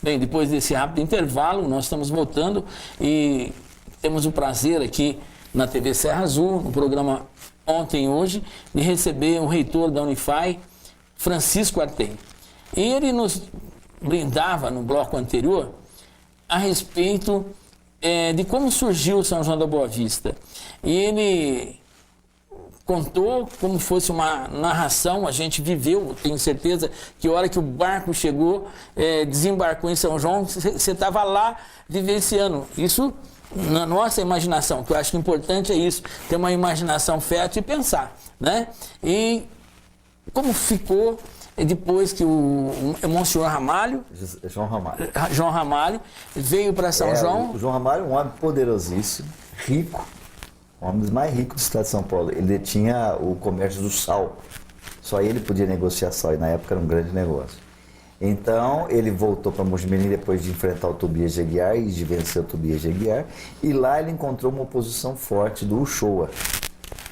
Bem, depois desse rápido intervalo, nós estamos voltando e temos o prazer aqui na TV Serra Azul, no programa Ontem e Hoje, de receber o reitor da Unify, Francisco Artem. E ele nos brindava no bloco anterior a respeito de como surgiu São João da Boa Vista. E ele contou como fosse uma narração, a gente viveu, tenho certeza que a hora que o barco chegou, desembarcou em São João, você estava lá vivenciando. Isso na nossa imaginação, que eu acho que o importante é isso, ter uma imaginação fértil e pensar, né? E como ficou depois que o Monsenhor Ramalho, João Ramalho, veio para São João. O João Ramalho é um homem poderosíssimo, rico, um homem dos mais ricos do estado de São Paulo. Ele tinha o comércio do sal, só ele podia negociar sal, e na época era um grande negócio. Então ele voltou para Mojimirim depois de enfrentar o Tobias de Aguiar e de vencer o Tobias de Aguiar, e lá ele encontrou uma oposição forte do Uchoa,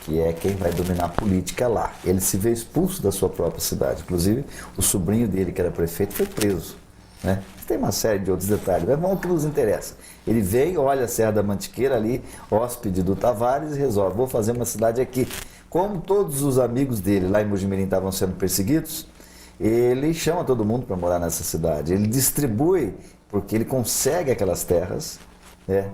que é quem vai dominar a política lá. Ele se vê expulso da sua própria cidade. Inclusive, o sobrinho dele, que era prefeito, foi preso, né? Tem uma série de outros detalhes, mas vamos que nos interessa. Ele vem, olha a Serra da Mantiqueira ali, hóspede do Tavares, e resolve, vou fazer uma cidade aqui. Como todos os amigos dele lá em Mojimirim estavam sendo perseguidos, ele chama todo mundo para morar nessa cidade. Ele distribui, porque ele consegue aquelas terras, né?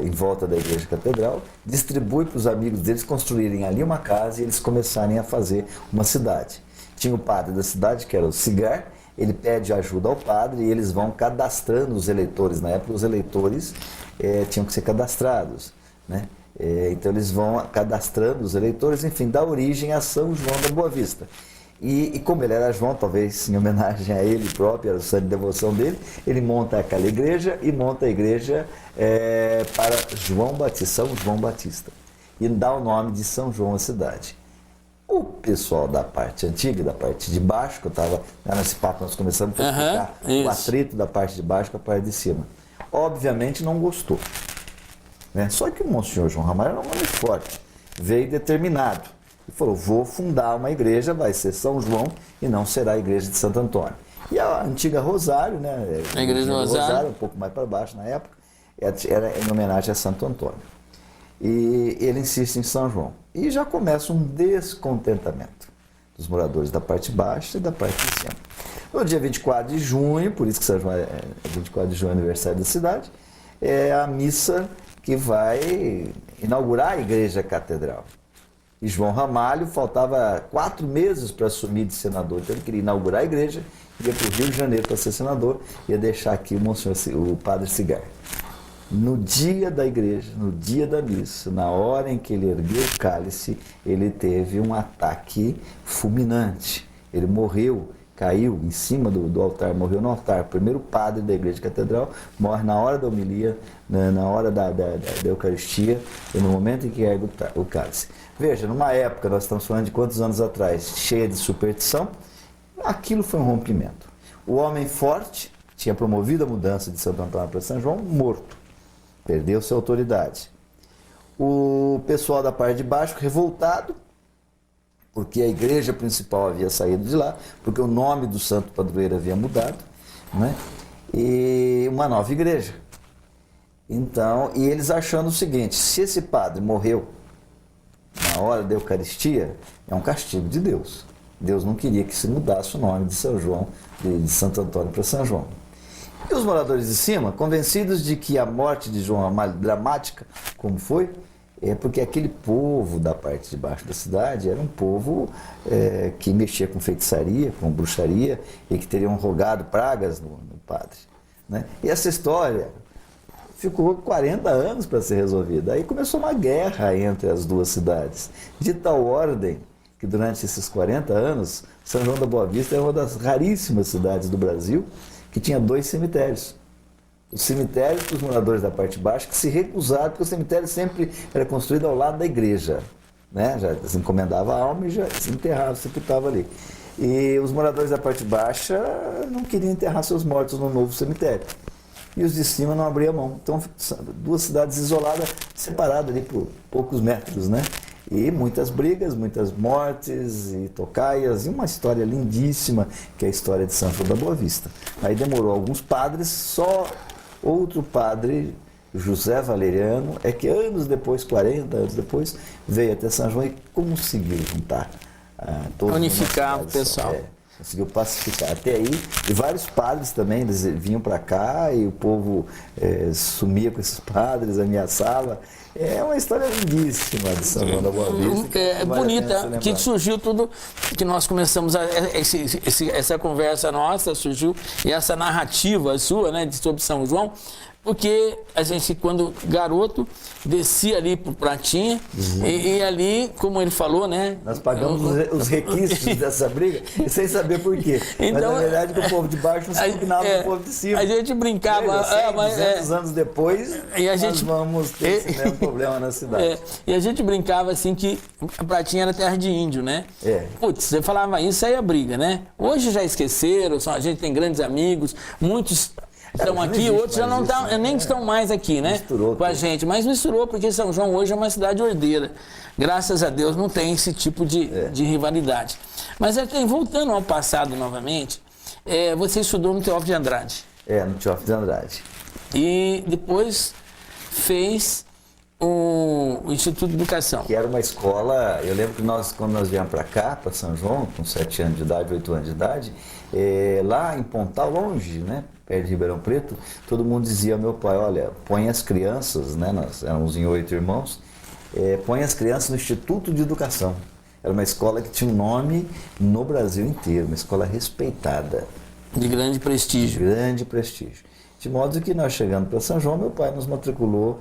Em volta da igreja catedral, distribui para os amigos deles construírem ali uma casa e eles começarem a fazer uma cidade. Tinha o padre da cidade, que era o Cigar, ele pede ajuda ao padre e eles vão cadastrando os eleitores. Na época os eleitores tinham que ser cadastrados, né? Então eles vão cadastrando os eleitores, enfim, dá origem a São João da Boa Vista. E como ele era João, talvez em homenagem a ele próprio, era o santo de devoção dele, ele monta aquela igreja e monta a igreja para João Batista, São João Batista. E dá o nome de São João à cidade. O pessoal da parte antiga, da parte de baixo, que eu estava nesse papo, nós começamos a explicar o atrito da parte de baixo com a parte de cima. Obviamente não gostou, né? Só que o Monsenhor João Ramalho era um homem forte, veio determinado. E falou, vou fundar uma igreja, vai ser São João e não será a igreja de Santo Antônio. E a antiga Rosário, né? A igreja do Rosário, um pouco mais para baixo na época, era em homenagem a Santo Antônio. E ele insiste em São João. E já começa um descontentamento dos moradores da parte baixa e da parte de cima. No dia 24 de junho, por isso que São João 24 de junho é aniversário da cidade, é a missa que vai inaugurar a igreja catedral. E João Ramalho, faltava 4 meses para assumir de senador, então ele queria inaugurar a igreja, ia para o Rio de Janeiro para ser senador, ia deixar aqui o padre Cigar. No dia da igreja, no dia da missa, na hora em que ele ergueu o cálice, ele teve um ataque fulminante. Ele morreu, caiu em cima do altar, morreu no altar. O primeiro padre da igreja catedral morre na hora da homilia, na hora da Eucaristia, e no momento em que ergue o cálice. Veja, numa época, nós estamos falando de quantos anos atrás, cheia de superstição, aquilo foi um rompimento. O homem forte, tinha promovido a mudança de Santo Antônio para São João, morto, perdeu sua autoridade. O pessoal da parte de baixo, revoltado, porque a igreja principal havia saído de lá, porque o nome do santo padroeiro havia mudado, né? E uma nova igreja. Então, e eles achando o seguinte, se esse padre morreu na hora da Eucaristia, é um castigo de Deus. Deus não queria que se mudasse o nome de São João, de Santo Antônio para São João. E os moradores de cima, convencidos de que a morte de João Ramalho, dramática como foi, é porque aquele povo da parte de baixo da cidade era um povo que mexia com feitiçaria, com bruxaria, e que teriam rogado pragas no padre, né? E essa história ficou 40 anos para ser resolvida. Aí começou uma guerra entre as duas cidades, de tal ordem que durante esses 40 anos, São João da Boa Vista é uma das raríssimas cidades do Brasil que tinha 2 cemitérios. O cemitério para os moradores da parte de baixo, que se recusaram, porque o cemitério sempre era construído ao lado da igreja, né? Já se encomendava a alma e já se enterrava, se sepultava ali. E os moradores da parte baixa não queriam enterrar seus mortos no novo cemitério. E os de cima não abriam mão. Então, 2 cidades isoladas, separadas ali por poucos metros, né? E muitas brigas, muitas mortes e tocaias, e uma história lindíssima, que é a história de São João da Boa Vista. Aí demorou alguns padres, só outro padre, José Valeriano, é que anos depois, 40 anos depois, veio até São João e conseguiu juntar todos. Unificar o pessoal. Conseguiu pacificar. Até aí, e vários padres também, eles vinham para cá e o povo sumia com esses padres, ameaçava. É uma história lindíssima de São João da Boa Vista. É bonita, que surgiu tudo, que nós começamos, essa conversa nossa surgiu, e essa narrativa sua, né, sobre São João, porque a gente, quando garoto, descia ali pro Pratinha, e ali, como ele falou, né? Nós pagamos os requisitos dessa briga, sem saber por quê. Então, mas, na verdade, o povo de baixo se combinava com o povo de cima. A gente brincava... 200 anos depois, nós vamos ter esse mesmo problema na cidade. E a gente brincava, assim, que a Pratinha era terra de índio, né? Putz, você falava isso, aí a briga, né? Hoje já esqueceram, a gente tem grandes amigos, muitos... estão aqui, outros já não estão, nem estão mais aqui, né? Misturou com a gente, mas misturou, porque São João hoje é uma cidade ordeira. Graças a Deus não tem esse tipo de rivalidade. Mas voltando ao passado novamente, você estudou no Teófilo de Andrade. No Teófilo de Andrade. E depois fez o Instituto de Educação. Que era uma escola, eu lembro que quando nós viemos para cá, para São João, com 7 anos de idade, 8 anos de idade, lá em Pontal, longe, né? Perto de Ribeirão Preto, todo mundo dizia ao meu pai, olha, põe as crianças, né, nós éramos em 8 irmãos, põe as crianças no Instituto de Educação. Era uma escola que tinha um nome no Brasil inteiro, uma escola respeitada. De grande prestígio. De grande prestígio. De modo que nós chegando para São João, meu pai nos matriculou,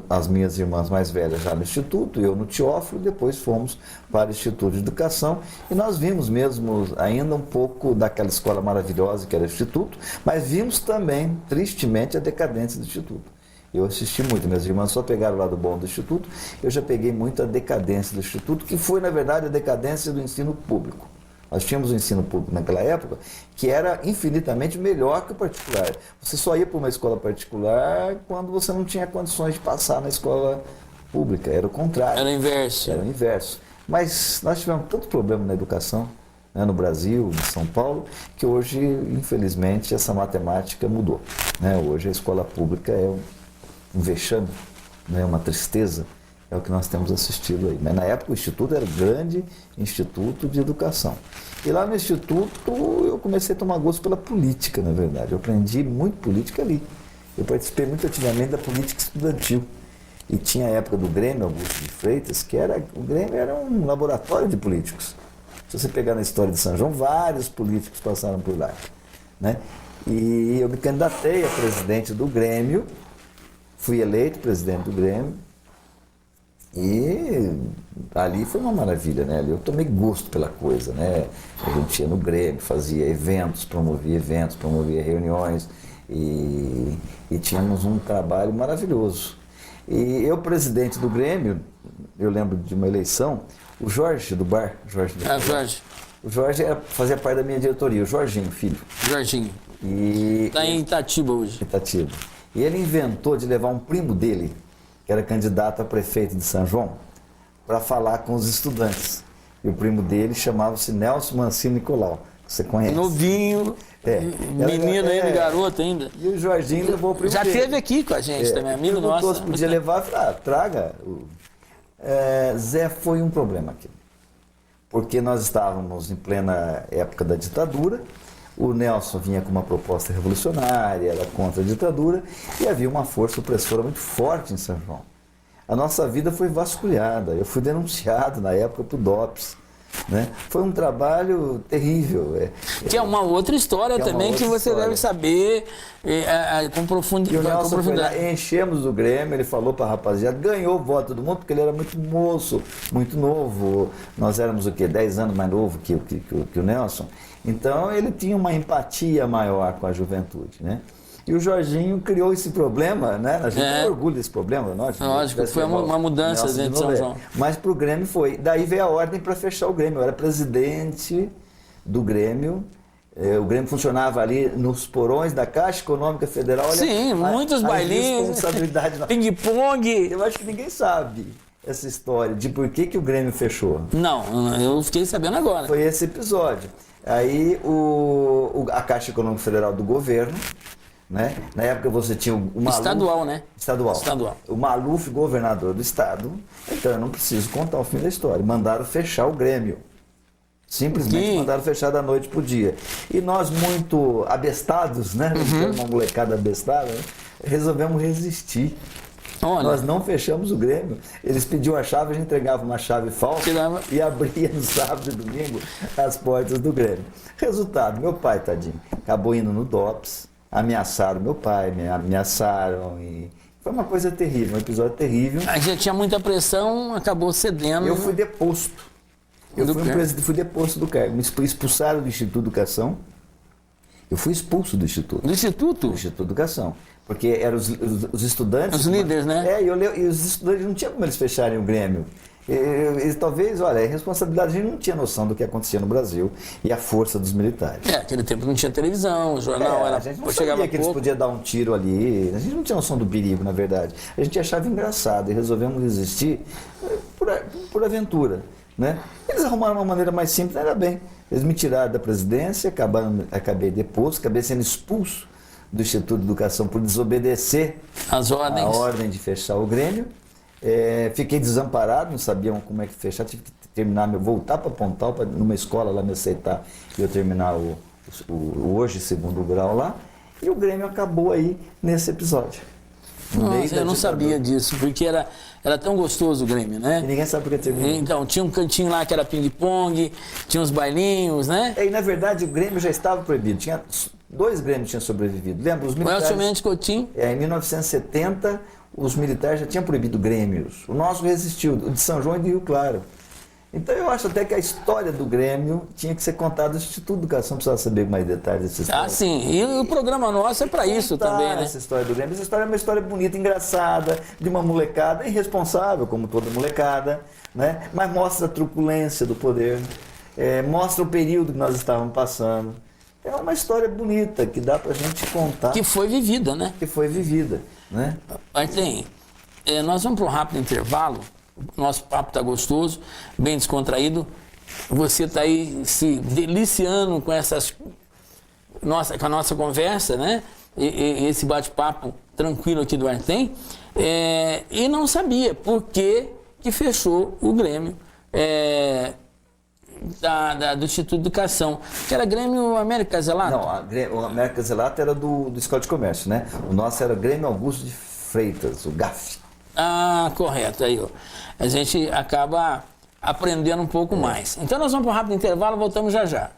as minhas irmãs mais velhas já no Instituto, eu no Teófilo, depois fomos para o Instituto de Educação e nós vimos mesmo ainda um pouco daquela escola maravilhosa que era o Instituto, mas vimos também, tristemente, a decadência do Instituto. Eu assisti muito, minhas irmãs só pegaram o lado bom do Instituto, eu já peguei muito a decadência do Instituto, que foi, na verdade, a decadência do ensino público. Nós tínhamos um ensino público naquela época que era infinitamente melhor que o particular. Você só ia para uma escola particular quando você não tinha condições de passar na escola pública. Era o contrário. Era o inverso. Era o inverso. Mas nós tivemos tanto problema na educação, né, no Brasil, em São Paulo, que hoje, infelizmente, essa matemática mudou. Né? Hoje a escola pública é um vexame, né, uma tristeza. É o que nós temos assistido aí. Mas na época o Instituto era um grande instituto de educação. E lá no Instituto eu comecei a tomar gosto pela política, na verdade. Eu aprendi muito política ali. Eu participei muito ativamente da política estudantil. E tinha a época do Grêmio Augusto de Freitas, o Grêmio era um laboratório de políticos. Se você pegar na história de São João, vários políticos passaram por lá. Né? E eu me candidatei a presidente do Grêmio, fui eleito presidente do Grêmio. E ali foi uma maravilha, né? Ali eu tomei gosto pela coisa, né? A gente ia no Grêmio, fazia eventos, promovia reuniões e tínhamos um trabalho maravilhoso. E eu, presidente do Grêmio, eu lembro de uma eleição, o Jorge do bar, Jorge. O Jorge fazia parte da minha diretoria, o Jorginho, filho. Jorginho. Está em Itatiba hoje. Itatiba. E ele inventou de levar um primo dele, que era candidato a prefeito de São João, para falar com os estudantes. E o primo dele chamava-se Nelson Mancini Nicolau. Você conhece? Novinho, menino ainda, garoto ainda. E o Jorginho levou o primo já dele. Já esteve aqui com a gente também, amigo nosso. Todos podia levar, falei, traga. Zé, foi um problema aqui. Porque nós estávamos em plena época da ditadura, o Nelson vinha com uma proposta revolucionária, era contra a ditadura, e havia uma força opressora muito forte em São João. A nossa vida foi vasculhada, eu fui denunciado na época para o DOPS. Né? Foi um trabalho terrível. Que é uma outra história também que você deve saber com profundidade. E o Nelson foi lá, enchemos o Grêmio, ele falou para a rapaziada, ganhou o voto do mundo, porque ele era muito moço, muito novo. Nós éramos o quê? 10 anos mais novo que o Nelson. Então ele tinha uma empatia maior com a juventude, né? E o Jorginho criou esse problema, né? A gente tem orgulho desse problema, não? Lógico, foi uma mudança dentro de São João. Mas para o Grêmio foi. Daí veio a ordem para fechar o Grêmio. Eu era presidente do Grêmio. O Grêmio funcionava ali nos porões da Caixa Econômica Federal. Olha, sim, muitos bailinhos, responsabilidade ping-pong. Eu acho que ninguém sabe essa história de por que o Grêmio fechou? Não, eu fiquei sabendo agora. Foi esse episódio. Aí a Caixa Econômica Federal do governo, né? Na época você tinha o Maluf... Estadual, né? Estadual. O Maluf, governador do estado. Então eu não preciso contar o fim da história. Mandaram fechar o Grêmio. Simplesmente mandaram fechar da noite pro dia. E nós, muito abestados, né? Uma molecada abestada, né? Resolvemos resistir. Olha. Nós não fechamos o Grêmio. Eles pediam a chave, a gente entregava uma chave falsa e abria no sábado e domingo as portas do Grêmio. Resultado, meu pai, tadinho, acabou indo no DOPS, ameaçaram meu pai, me ameaçaram e... Foi uma coisa terrível, um episódio terrível. A gente tinha muita pressão, acabou cedendo. Eu fui deposto. Fui deposto do cargo. Me expulsaram do Instituto de Educação. Eu fui expulso do Instituto. Do Instituto? Do Instituto de Educação. Porque eram os estudantes... Os líderes, né? E os estudantes não tinham como eles fecharem o Grêmio. Eles, talvez, olha, é responsabilidade, a gente não tinha noção do que acontecia no Brasil e a força dos militares. Aquele tempo não tinha televisão, o jornal era... A gente não sabia que eles podiam dar um tiro ali, a gente não tinha noção do perigo, na verdade. A gente achava engraçado e resolvemos resistir por aventura, né? Eles arrumaram uma maneira mais simples, ainda bem. Eles me tiraram da presidência, acabei deposto, acabei sendo expulso do Instituto de Educação por desobedecer a ordem de fechar o Grêmio. Fiquei desamparado, não sabiam como é que fechar, tive que terminar, voltar para Pontal, numa escola lá me aceitar e eu terminar o hoje segundo grau lá, e o Grêmio acabou aí nesse episódio. Nossa, eu não sabia disso, porque era tão gostoso o Grêmio, né? E ninguém sabe por que terminou. Então, tinha um cantinho lá que era ping-pong, tinha uns bailinhos, né? E na verdade o Grêmio já estava proibido, tinha 2 Grêmios tinham sobrevivido, lembra? Os militares... O Elcio Mendes Coutinho. Em 1970... os militares já tinham proibido grêmios. O nosso resistiu, o de São João e de Rio Claro. Então eu acho até que a história do Grêmio tinha que ser contada. O Instituto de Educação precisava saber mais detalhes dessa história. Ah, sim. E o programa nosso é para isso também, né? Essa história do Grêmio. Essa história é uma história bonita, engraçada, de uma molecada irresponsável, como toda molecada, né? Mas mostra a truculência do poder, mostra o período que nós estávamos passando. É uma história bonita que dá pra gente contar. Que foi vivida, né? Que foi vivida, né? Mas tem, nós vamos para um rápido intervalo. O nosso papo está gostoso, bem descontraído. Você está aí se deliciando com com a nossa conversa, né? E esse bate-papo tranquilo aqui do Artem. E não sabia por que fechou o Grêmio. Do Instituto de Educação, que era Grêmio América Zelato? Não, o América Zelato era do Escola de Comércio, né? O nosso era Grêmio Augusto de Freitas, o GAF. Ah, correto. Aí, ó. A gente acaba aprendendo um pouco mais. Então nós vamos para um rápido intervalo, voltamos já já.